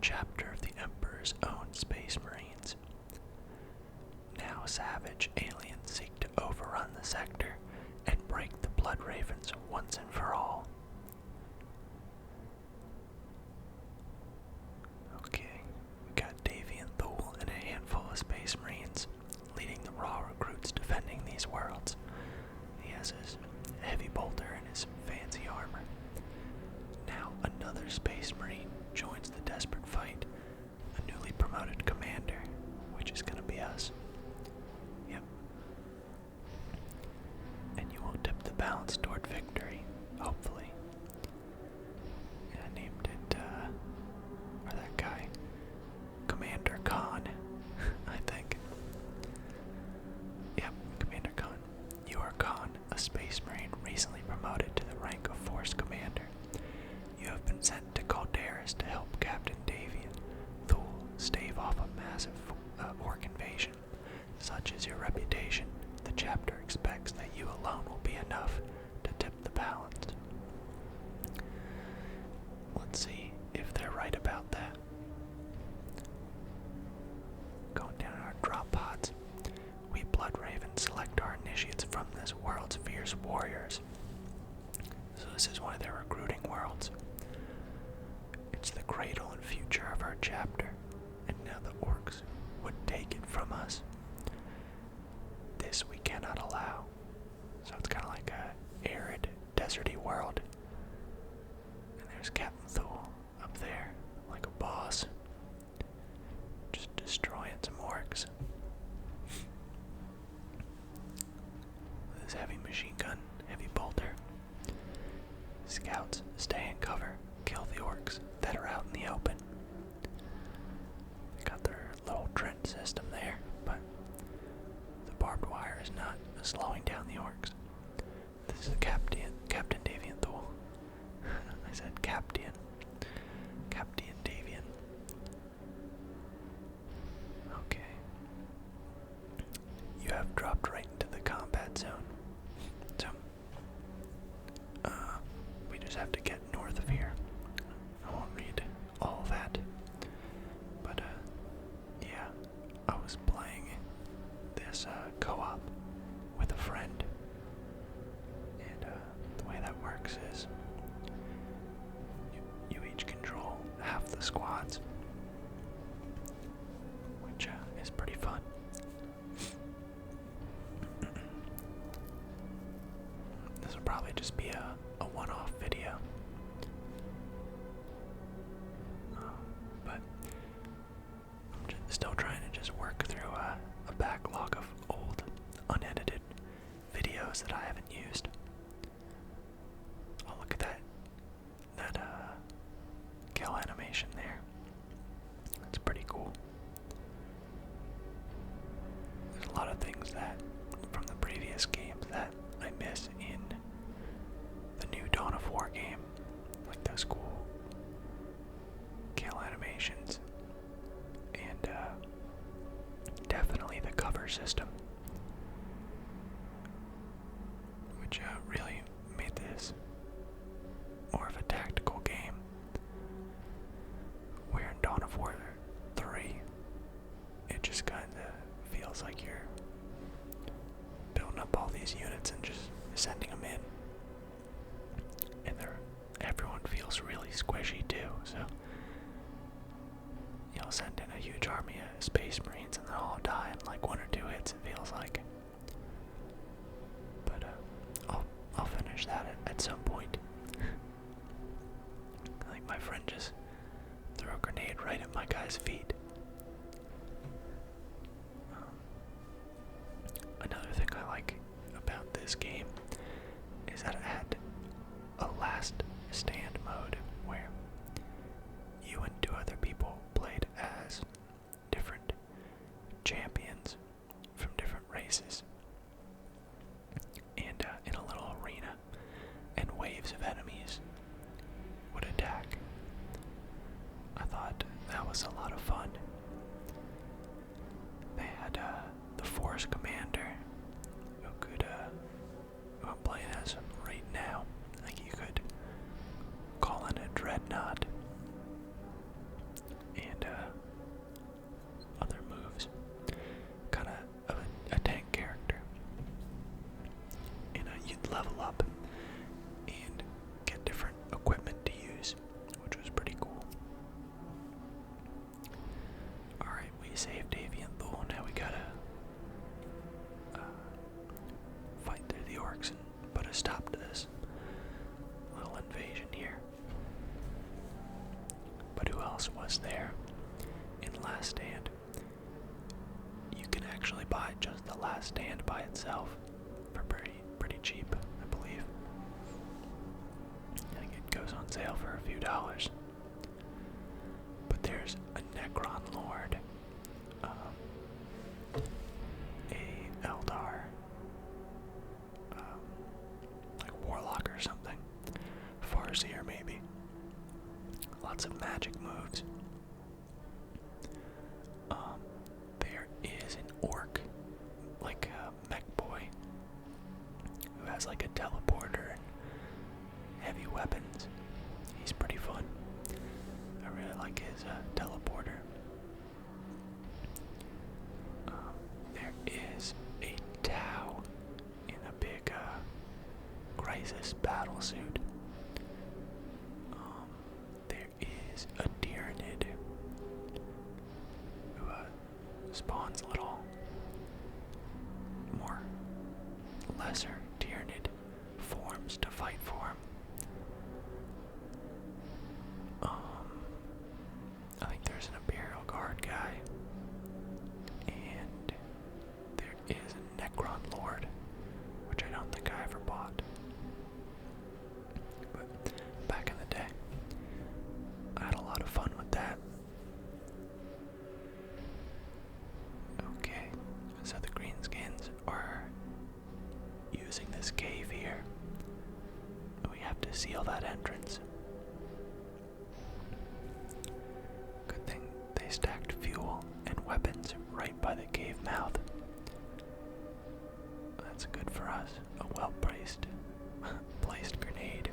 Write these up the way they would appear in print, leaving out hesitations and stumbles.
chapter of the Emperor's own Space Marines. Now savage aliens seek to overrun the sector and break the Blood Ravens once and for all. Okay, we got Davy and Thule and a handful of Space Marines leading the raw recruits defending these worlds. He has his heavy bolter and his fancy armor. Now another Space Marine joins the desperate fight, a newly promoted commander, which is gonna be us. Yep. And you will tip the balance toward victory, hopefully. And I named it, or that guy, Commander Khan, I think. Yep, Commander Khan. You are Khan, a Space Marine recently promoted to the rank of Force Commander. You have been sent to Calderas to help Captain Davy and Thule stave off a massive orc invasion. Such is your reputation, the chapter expects that you alone will be enough to tip the balance. Let's see if they're right about that. Going down our drop pods, we Blood Ravens select our initiates from this world's fierce warriors. So this is one of their recruiting worlds. It's the cradle and future of our chapter, and now the orcs would take it from us. This we cannot allow. So it's kind of like a arid, deserty world. And there's Captain Thule up there, like a boss, just destroying some orcs. With his heavy machine gun, heavy bolter. Scouts stay in cover, kill the orcs that are out in the open. They got their little trench system there, but the barbed wire is not slowing down the orcs. This is Captain Davian Thule. I said Captain Davian. Okay. You have dropped right into the combat zone. So, we just have to get north of here. I won't read all that. But, yeah, I was playing this co-op with a friend. And the way that works is you each control half the squads, which is pretty fun. This will probably just be a one-off video. But I'm still trying to just work through a backlog of old, unedited videos that I haven't used. Oh, look at that kill animation there. That's pretty cool. There's a lot of things that from the previous games that I miss in the new Dawn of War game, like those cool kill animations, and definitely the cover system, which really made this more of a tactical game. Where in Dawn of War 3, it just kind of feels like you're building up all these units and just sending them in. And everyone feels really squishy too, so you'll send in a huge army of Space Marines and they'll all die in like 1 or 2 hits, it feels like. But I'll finish that at some point. I think my friend just threw a grenade right at my guy's feet. Another thing I like about this game is that it had a last stand mode where you and 2 other people played as different champions from different races, and in a little arena, and waves of enemies would attack. I thought that was a lot of fun. They had the Force Commander, who I'm playing as right now. I think you could call in a Dreadnought, saved Avian Thule. Now we gotta fight through the orcs and put a stop to this little invasion here. But who else was there in Last Stand? You can actually buy just the Last Stand by itself for pretty cheap, I believe. I think it goes on sale for a few dollars. But there's a Necron Lord, a Eldar, like Warlock or something, Farseer maybe. Lots of magic moves. There is an orc, like a mech boy, who has like a teleporter and heavy weapons. He's pretty fun. I really like his teleporter. There is a Tau in a big crisis battle suit. There is a Tyranid who spawns little more lesser Tyranid forms to fight for him. I think there's an Imperial Guard guy, and there is a Necron Lord, which I don't think I ever bought. But back in the day, I had a lot of fun with that. Okay, so the Greenskins are using this cave here. We have to seal that entrance. Good thing they stacked fuel and weapons right by the cave mouth. That's good for us. A well-placed grenade.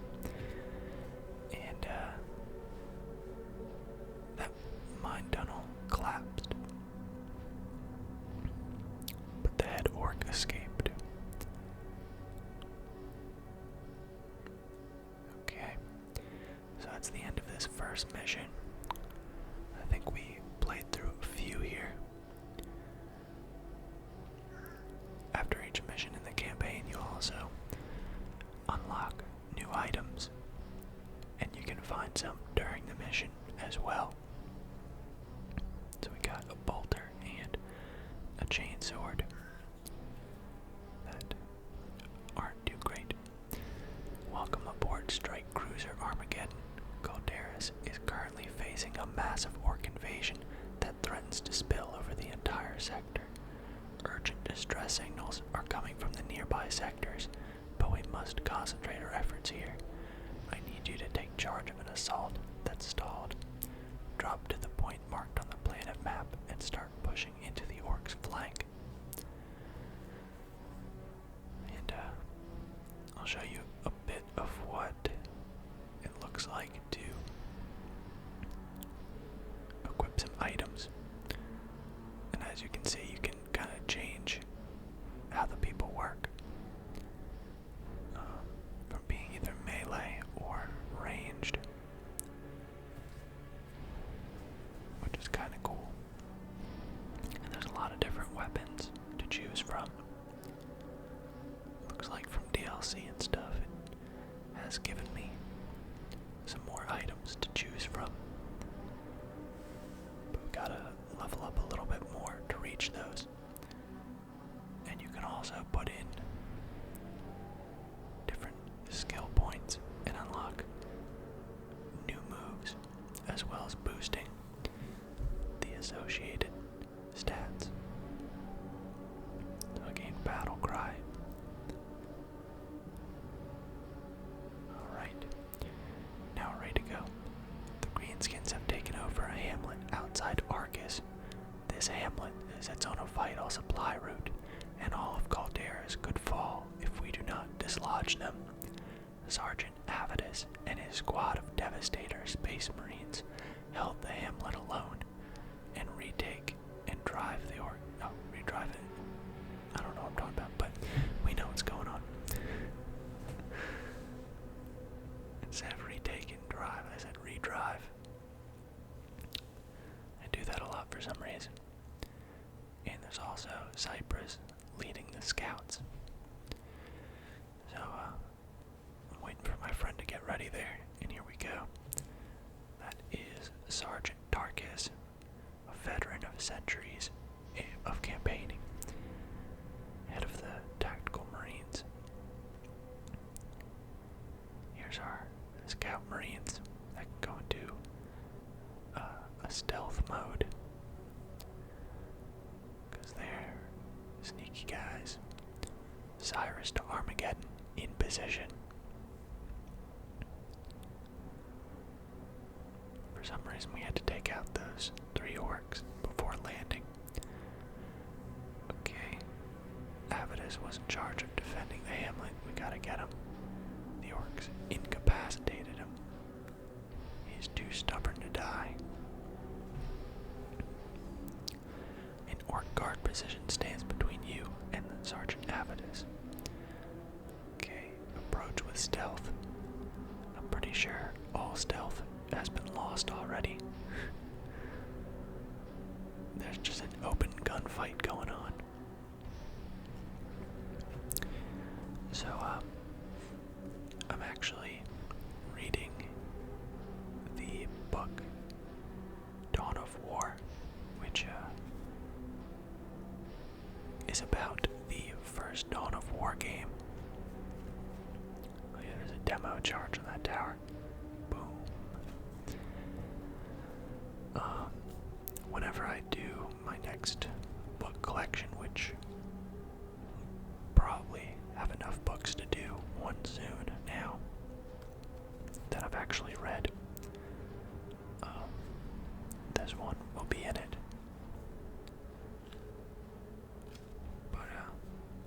And that mine tunnel collapsed. But the head orc escaped. Okay, so that's the end of this first mission. I think we played through a few here. After each mission in the campaign, you also unlock new items, and you can find some during the mission as well. So we got a bolter and a chainsword that aren't too great. Welcome aboard Strike Cruiser Armageddon. Calderas is currently facing a massive orc invasion that threatens to spill over the entire sector. Urgent distress signals are coming from the nearby sectors, but we must concentrate our efforts here. I need you to take charge of an assault that's stalled. Drop to the point marked on the planet map and start pushing into the orc's flank. And I'll show you a bit of what it looks like to equip some items. And as you can see, you can kind of change how the people work. From being either melee or ranged. Which is kind of cool. And there's a lot of different weapons to choose from. Looks like from DLC and stuff, it has given me some more items to choose from. But we gotta level up a little bit more to reach those. And you can also put in different skill points and unlock new moves, as well as boosting the associated stats. So again, Battle Cry. Alright, now we're ready to go. The Greenskins have taken over a hamlet outside Arcus. This hamlet is its own vital supply route, and all of Calderas could fall if we do not dislodge them. Sergeant Avidus and his squad of Devastator Space Marines held the hamlet alone and retake and drive the redrive it. I don't know what I'm talking about, but we know what's going on. Instead of retake and drive, I said redrive. I do that a lot for some reason. was also Cypress leading the scouts. So, I'm waiting for my friend to get ready there, and here we go. That is Sergeant Tarkus, a veteran of centuries of campaigning, head of the Tactical Marines. Here's our Scout Marines that can go into a stealth mode, because they're sneaky guys. Cyrus to Armageddon in position. For some reason we had to take out those 3 orcs before landing. Okay, Avidus was in charge of defending the hamlet. We gotta get him. The orcs incapacitated him. He's too stubborn to die. An orc guard position stands between you and Sergeant Avidus. Okay, approach with stealth. I'm pretty sure all stealth has been lost already. There's just an open gunfight going on. So, I'm actually reading the book Dawn of War, which is about the first Dawn of War game. Oh yeah, there's a demo charge on that tower. Boom. Whenever I do my next book collection, which probably have enough books to do one soon now that I've actually read, this one will be in it. But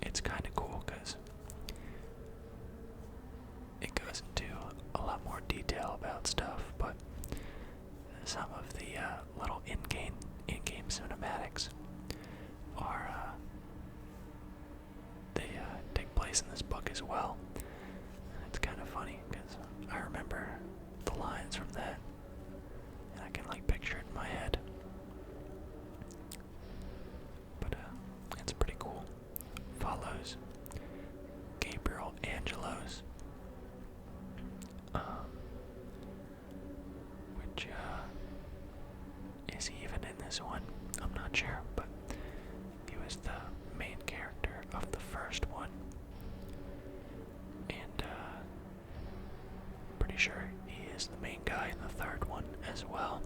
it's kind of cool because it goes into a lot more detail about stuff, but some of the little in-game cinematics are they take place in this book as well. And it's kind of funny because I remember the lines from that, and I can like picture it in my head. But it's pretty cool. Follows Gabriel Angelos, which is he even in this one? I'm not sure, but he was the main character of the first one, and pretty sure he is the main guy in the third one as well.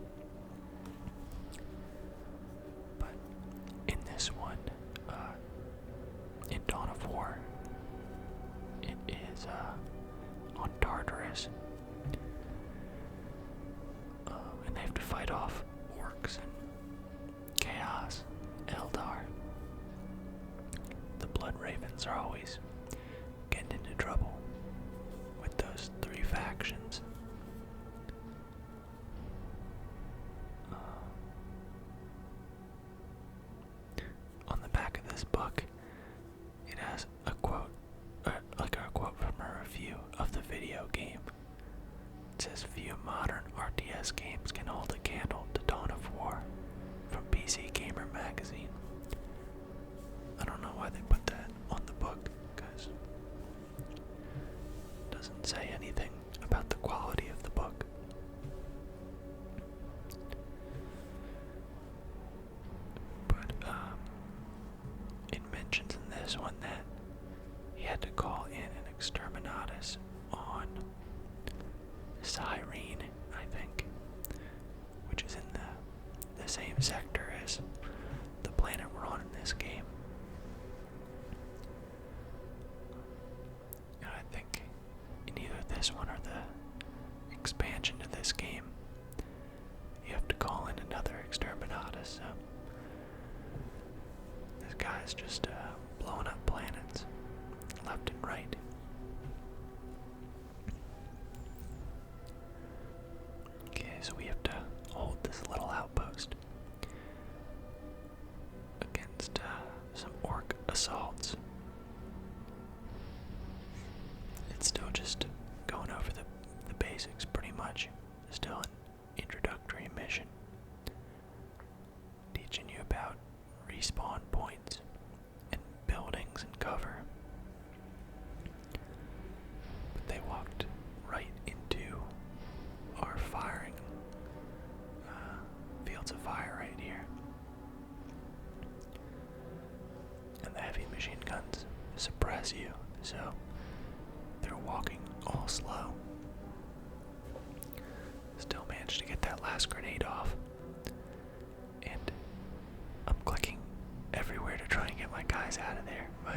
But in this one, in Dawn of War, it is on Tartarus, and they have to fight off orcs and chaos, Eldar. The Blood Ravens are always getting into trouble with those 3 factions. On the back of this book, it has a quote, like a quote from a review of the video game. It says, "Few modern RTS games can hold a candle to Dawn of War," from PC Gamer magazine. I don't know why they put that on the book, because it doesn't say anything about the quality of the book. But it mentions in this one that he had to call in an exterminatus on Cyrene, I think, which is in the same sector as the planet we're on in this game. And I think in either this one or the expansion to this game, you have to call in another exterminatus. So this guy's just blowing up planets left and right. Okay, so we have to hold this little outpost against some orc assaults. It's still just going over the basics pretty much. Still an introductory mission. Teaching you about respawn points clouds of fire right here. And the heavy machine guns suppress you, so they're walking all slow. Still managed to get that last grenade off. And I'm clicking everywhere to try and get my guys out of there, but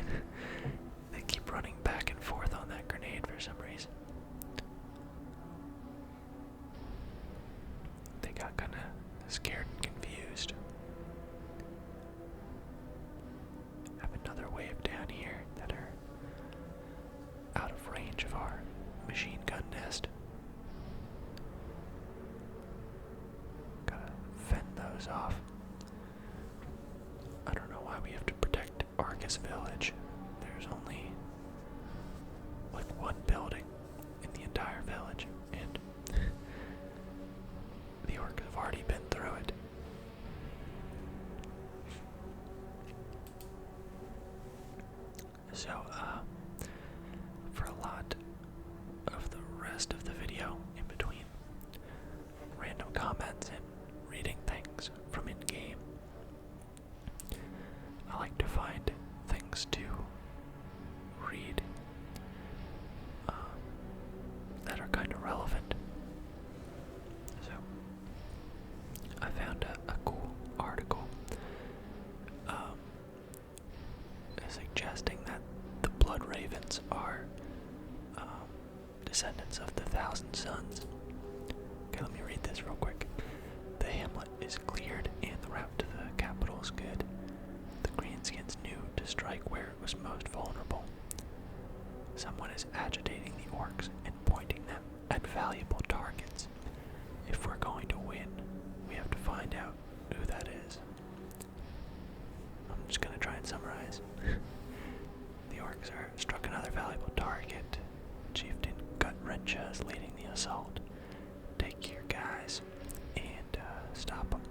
they keep running back and forth on that grenade for some reason. They got kind of scared and confused. Have another wave down here that are out of range of our machine gun nest. Gotta fend those off. I don't know why we have to protect Argus Village. There's only like one building in the entire village, and the orcs have already been through it. So, for a lot of the rest of the video, in between random comments and reading things from in-game, I like to find things to read that are kind of relevant. So, I found a cool article suggesting that the Blood Ravens are descendants of the Thousand Sons. Okay, let me read this real quick. The hamlet is cleared and the route to the capital is good. The Greenskins knew to strike where it was most vulnerable. Someone is agitating the orcs and pointing them at valuable targets. If we're going to win, we have to find out who that is. I'm just going to try and summarize. The orcs are struck another valuable target. Chieftain Gut-Wrencha is leading the assault. Take your guys and stop them.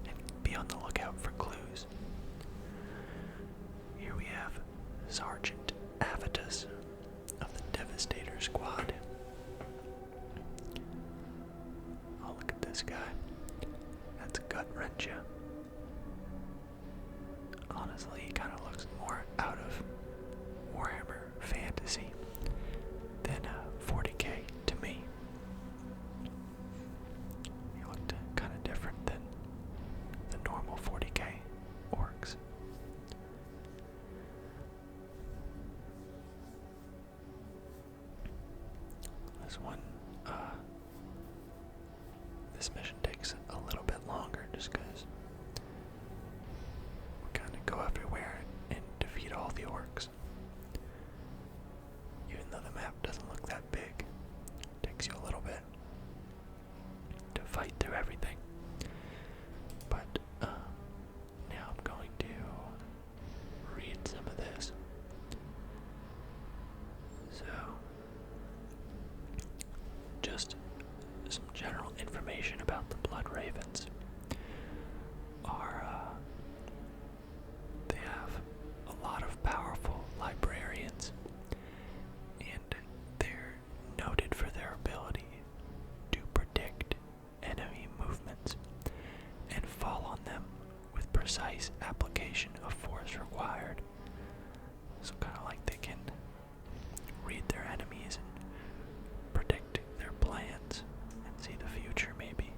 And be on the lookout for clues. Here we have Sergeant Avitus of the Devastator Squad. Oh, look at this guy. That's Gut-Wrencha. Honestly, he kind of looks more out of Warhammer Fantasy than 40k to me. He looked kind of different than the normal 40k orcs. This one, this mission takes a little bit longer just because we kind of go everywhere and defeat all the orcs. Even though the map doesn't look that big, it takes you a little bit to fight through everything. But now I'm going to read some of this. So, just some general information about the Blood Ravens are they have a lot of powerful librarians, and they're noted for their ability to predict enemy movements and fall on them with precise application of force required. So kind of like they can read their enemies and predict their plans and see the future maybe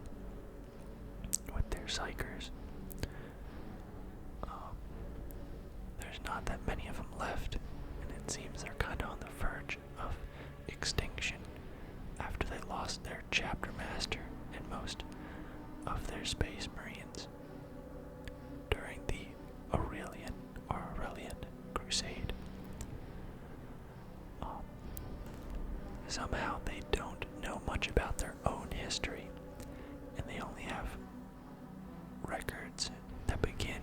with their psychers. There's not that many of them left, and it seems they're kind of on the verge of extinction after they lost their chapter master and most of their space marines during the Aurelian Crusade. Somehow they don't know much about their own history, and they only have records that begin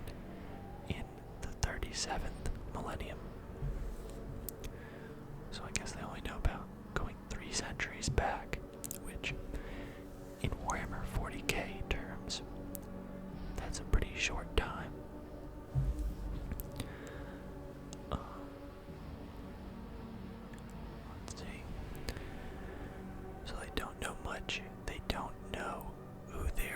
in the 37th millennium. So I guess they only know about going 3 centuries back, which in Warhammer 40k terms, that's a pretty short time. Let's see. So they don't know much. They don't know who their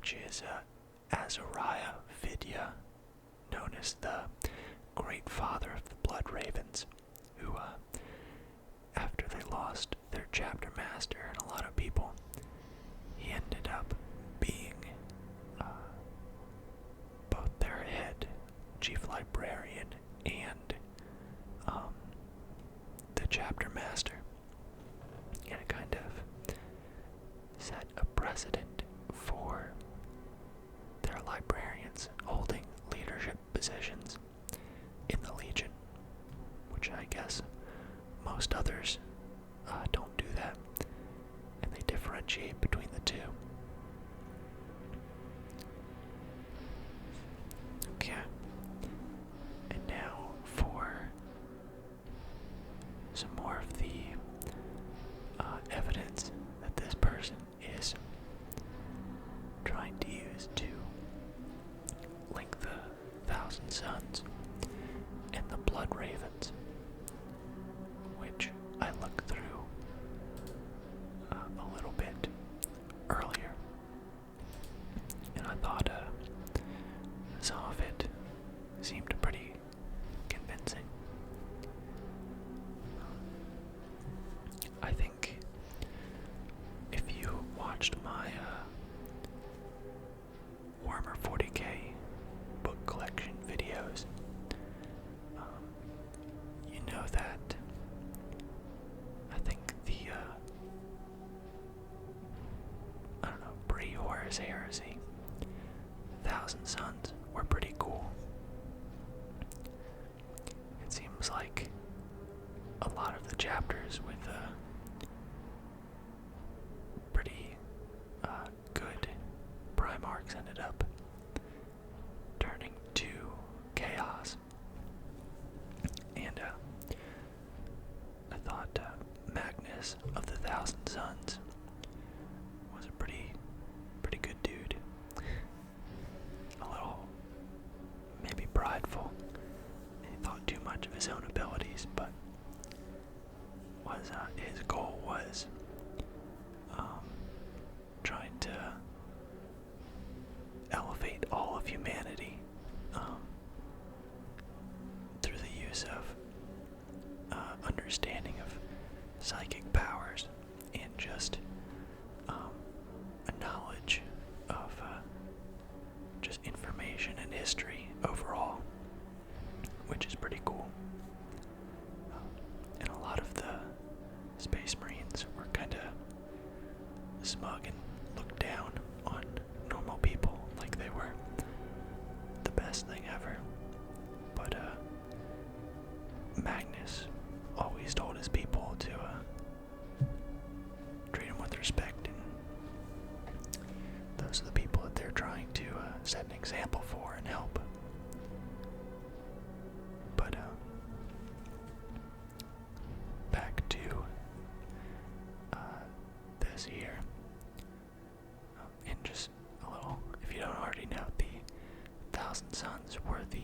which is Azariah Vidya, known as the Great Father of the Blood Ravens, who, after they lost their chapter master and a lot of people, he ended up being both their head chief librarian and the chapter master. And it kind of set a precedent for their librarians holding leadership positions in the Legion, which I guess most others don't do that, and they differentiate between the two. Okay, and now for some more of the evidence that this person is trying to use to link the Thousand Sons and the Blood Ravens, which I looked through a little bit earlier, and I thought some of it seemed pretty convincing. I think if you watched my Warhammer 40k book collection videos, you know that I think the I don't know, pre-Horus Heresy Thousand Sons were pretty cool. It seems like a lot of the chapters with pretty good Primarchs ended up turning to chaos. And I thought Magnus of the Thousand Sons was a pretty good dude. A little maybe prideful. He thought too much of his own abilities, but was his goal was trying to elevate all of humanity through the use of understanding of psychic powers and just a knowledge of just information and history overall, which is pretty cool. And a lot of the Space Marines were kind of smug and looked down on normal people like they were the best thing ever. But Magnus always told his people to treat them with respect, and those are the people that they're trying to set an example for and help. But back to this here, and just a little, if you don't already know, the Thousand Sons were the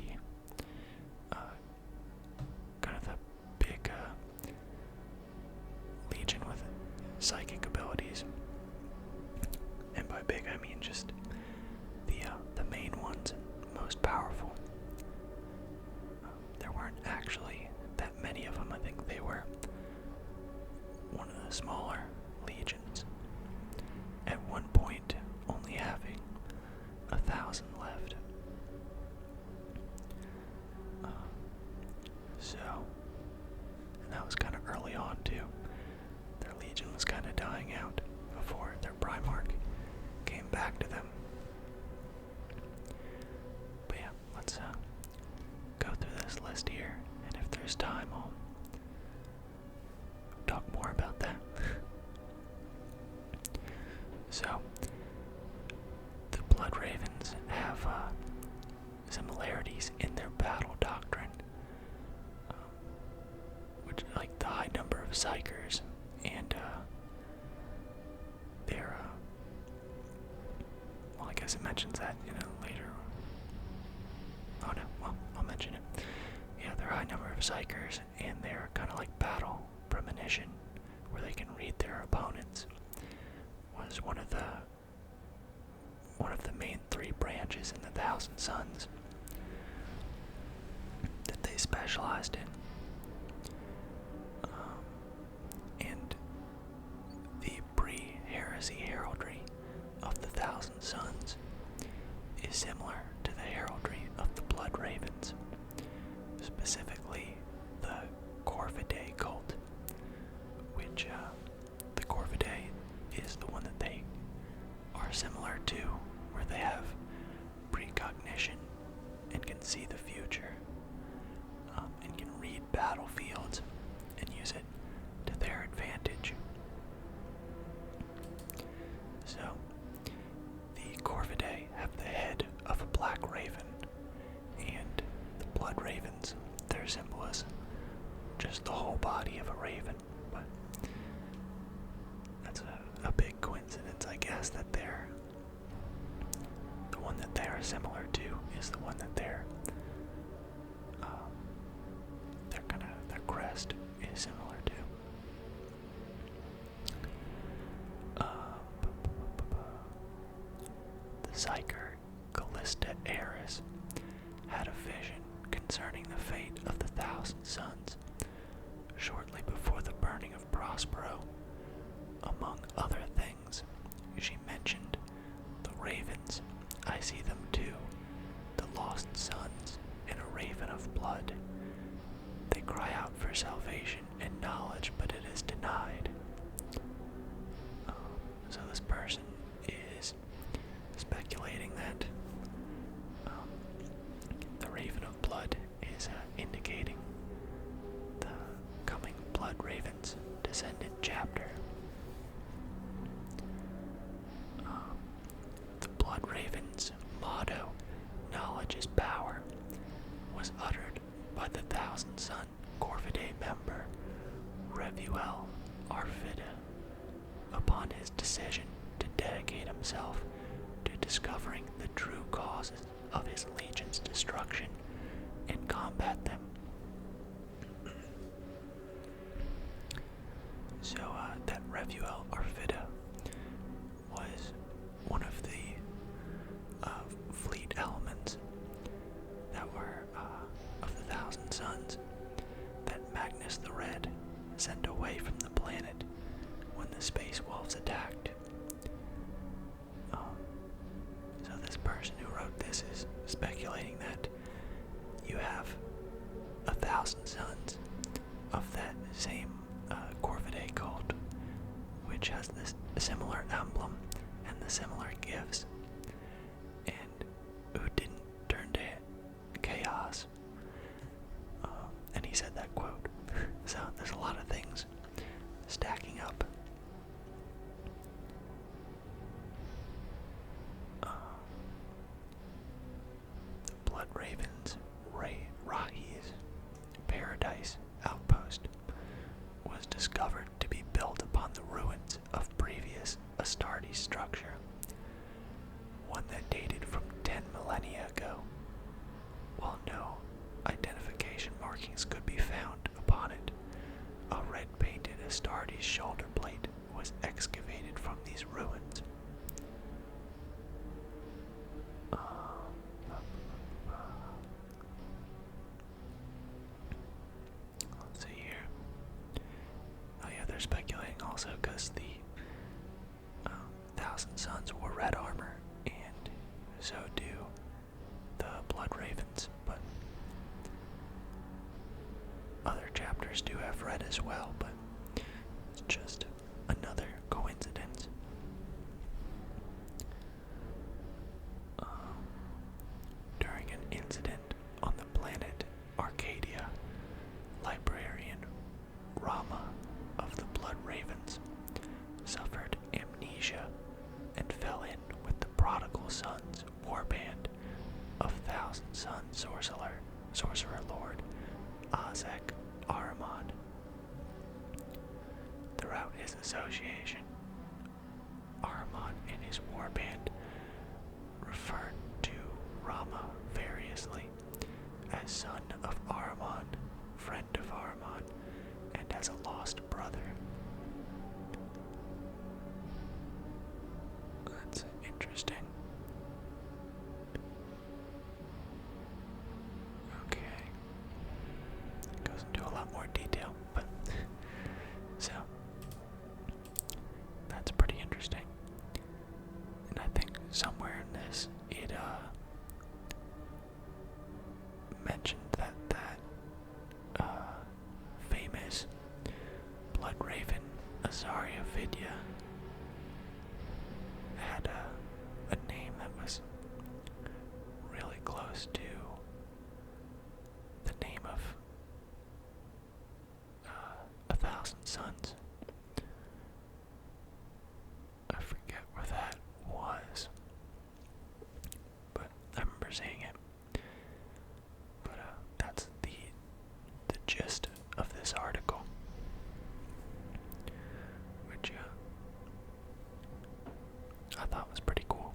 kind of the big legion with psychic abilities, and by big I mean just the main ones and most powerful. There weren't actually that many of them. I think they were one of the smaller legions, at one point only having 1,000 left. And that was kind of early on too. Their legion was kind of dying out before their Primarch came back to them. But yeah, let's go through this list here, and if there's time I'll talk more about that. So, the Blood Ravens have similarities in their battle doctrine, which, like the high number of psychers, and their, well, I guess it mentions that in a later, oh no, well, I'll mention it. Yeah, their high number of psychers, and their kind of like battle premonition, where they can read their opponents, was one of one of the main three branches in the Thousand Sons that they specialized in. And the pre-heresy heraldry of the Thousand Sons is similar to the heraldry of the Blood Ravens, specifically the Corvidae cult, which the Corvidae is the one that they are similar to, where they have precognition and can see the future, and can read battlefields and use it to their advantage. So, the Corvidae have the head of a black raven, and the Blood Ravens, their symbol is just the whole body of a raven. But that's a big coincidence, I guess, that the one that they are similar to is the one that their crest is similar to. The Psyker Callista Eris had a vision concerning the fate of the Thousand Sons shortly before the burning of Prospero. Among other things, she mentioned the ravens. I see them too, the lost sons in a raven of blood. They cry out for salvation and knowledge, but it is denied. So this person is speculating that the Raven of Blood is indicating the coming Blood Ravens descendant chapter. The Blood Ravens' motto, "Knowledge is power," was uttered by the Thousand Son Corvidae member Revuel Arfida upon his decision to dedicate himself to discovering the true causes of his legion's destruction and combat them. So that Revuel Arfida was one of the fleet elements that were of the Thousand Sons that Magnus the Red sent away from the planet when the Space Wolves attacked. So this person who wrote this is speculating that you have 1,000 sons of that same Corvidae cult, which has this similar emblem and the similar gifts, and who didn't turn to chaos. And he said that quote. So there's a lot of things stacking up. The Blood Ravens' Rahi's Paradise outpost was discovered to be built upon the ruins of previous Astartes structure, one that dated from 10 millennia ago. While no identification markings could be found upon it, a red-painted Astartes shoulder plate was excavated from these ruins. Let's see here. Oh yeah, they're speculating also because the Thousand Sons wore red armor, and so do the Blood Ravens, but other chapters do have red as well, but it's just another coincidence. During an incident on the planet Arcadia, librarian Rama of the Blood Ravens suffered amnesia and fell in with the Prodigal Sons warband of Thousand Son Sorcerer Lord Azek Ahriman. Throughout his association, Ahriman and his warband referred to Rama variously as son of Ahriman, friend of Ahriman, and as a lost brother. That's interesting. was it mentioned that famous blood raven Azaria Vidya had a name that was really close to the name of 1,000 Suns. I forget where that was, but I remember seeing it. But that's the gist of this article, which I thought was pretty cool.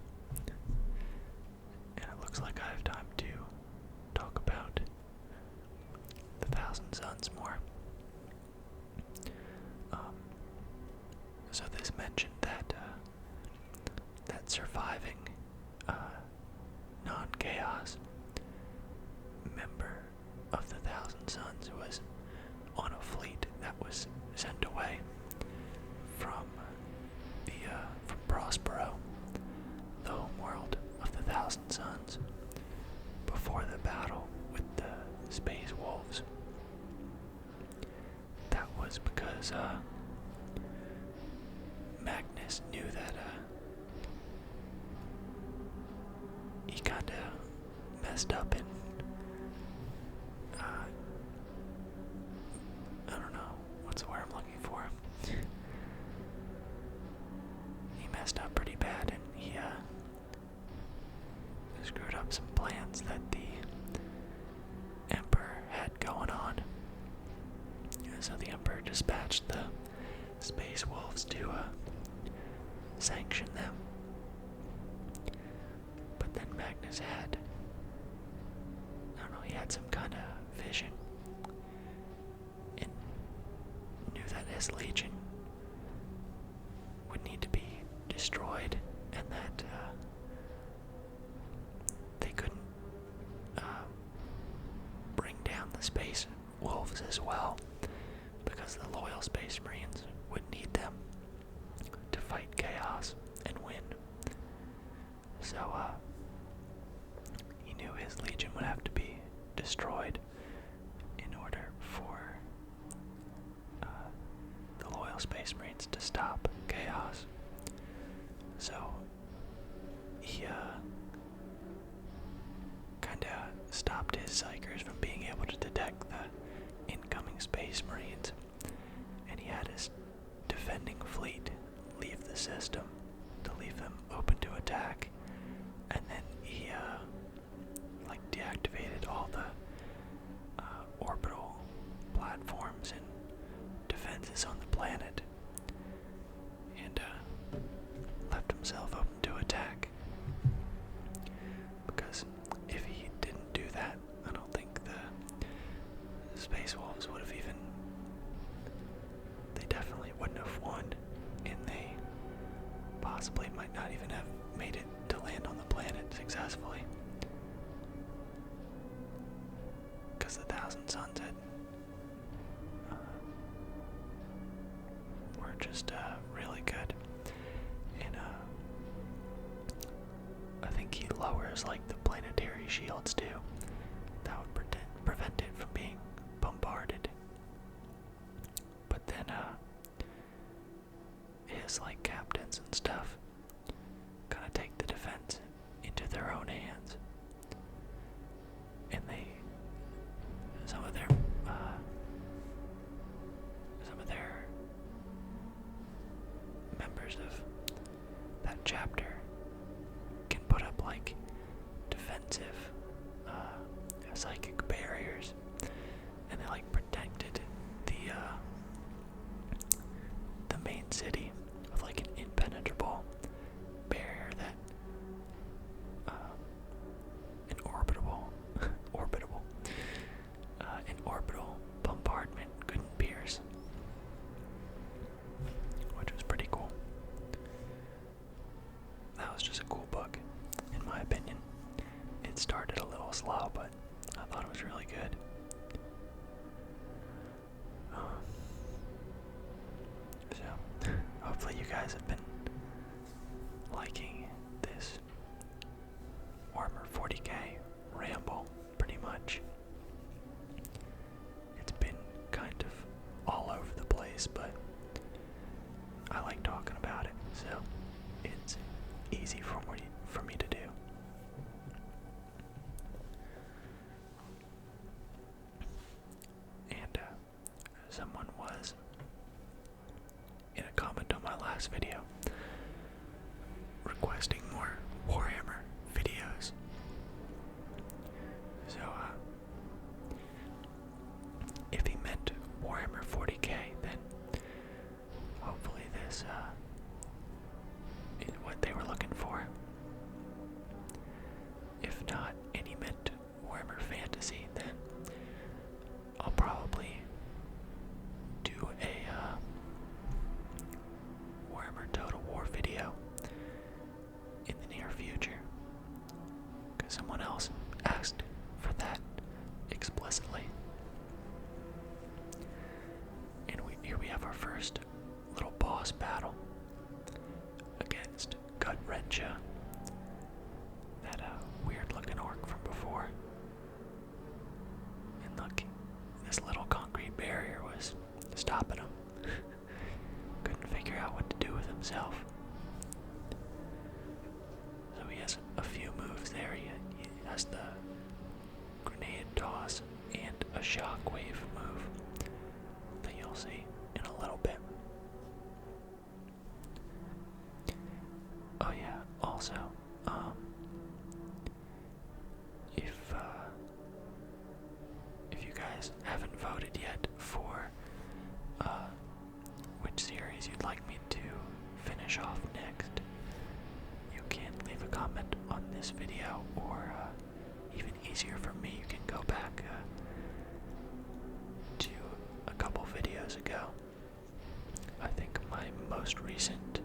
And it looks like I have time to talk about the 1,000 Suns more. So this mentioned that surviving non-chaos member of the 1,000 Suns was on a fleet that was sent away from from Prospero, the homeworld of the 1,000 Suns, before the battle with the Space Wolves. That was because Magnus knew that he kinda messed up and I don't know what's the word I'm looking for. He messed up pretty bad, and he screwed up some plans that the Emperor had going on. So the Emperor dispatched the Space Wolves to sanction them. But then Magnus had, I don't know, he had some kind of vision and knew that his legion would need to be destroyed, and that they couldn't bring down the Space Wolves as well, because the loyal Space Marines would need them to fight chaos and win. So he knew his legion would have to be destroyed in order for the loyal Space Marines to stop chaos. So he kinda stopped his Psychers from being able to detect the incoming Space Marines, and he had his defending fleet leave the system to leave them open to attack, and then he deactivated all the orbital platforms and defenses on the planet, and left himself open to attack. Because if he didn't do that, I don't think the Space Wolves would have even, they definitely wouldn't have won, and they possibly might not even have made it to land on the planet successfully. Because the 1,000 Suns had were just really good. And I think he lowers like the planetary shields too. That would prevent it from being bombarded. But then his like captains and stuff kind of take the defense into their own hands, and some of their members of that chapter can put up like defensive psychic barriers, and they like protected the main city with like an impenetrable barrier that an orbital bombardment couldn't pierce, which was pretty cool. That was just a cool book, in my opinion. It started a little slow, but I thought it was really good. So, hopefully you guys have been liking this 40k ramble, pretty much. It's been kind of all over the place, but I like talking about it, so it's easy for me to do. And someone was in a comment on my last video requesting more Warhammer videos. So, if he meant Warhammer 40k, then hopefully this is what they were looking for. If not, and he meant Warhammer Fantasy, then I'll probably do a Warhammer Total War video in the near future, because someone else asked for that explicitly. And here we have our first little boss battle against Gut Wrencha, that weird looking orc from before. And look, this little concrete barrier was stopping him. Couldn't figure out what to do with himself. So he has a few moves there. He has the grenade toss and a shockwave move that you'll see in a little bit. Oh yeah, also, if you guys haven't voted yet for which series you'd like me to finish off next, you can leave a comment on this video, or even easier for me, you can go back to a couple videos ago. I think my most recent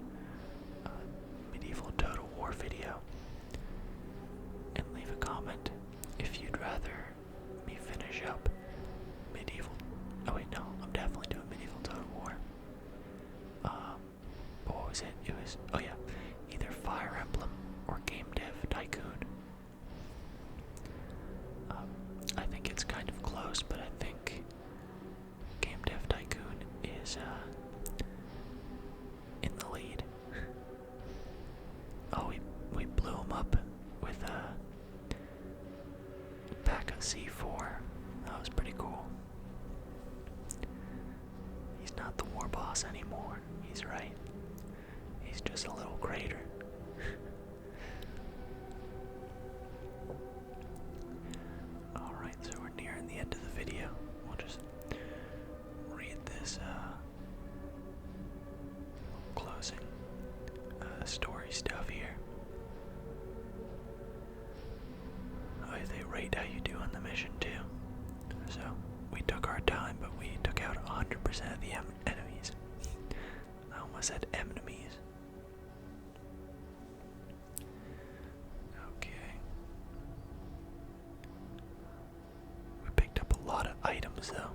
medieval Total War video, and leave a comment if you'd rather me finish up medieval. Oh wait, no, I'm definitely doing medieval Total War. But what was it? It was, oh yeah, either Fire Emblem or Game Dev Tycoon. I think it's kind of close, but I think Game Dev Tycoon is in the lead. Oh, we blew him up with a pack of C4. That was pretty cool. He's not the war boss anymore. He's right. He's just a little crater. Alright, so we're nearing the end of the video. We'll just read this closing story stuff here. They rate how you do on the mission too. So we took our time, but we took out 100% of the enemies. I almost said enemies. Okay. We picked up a lot of items though.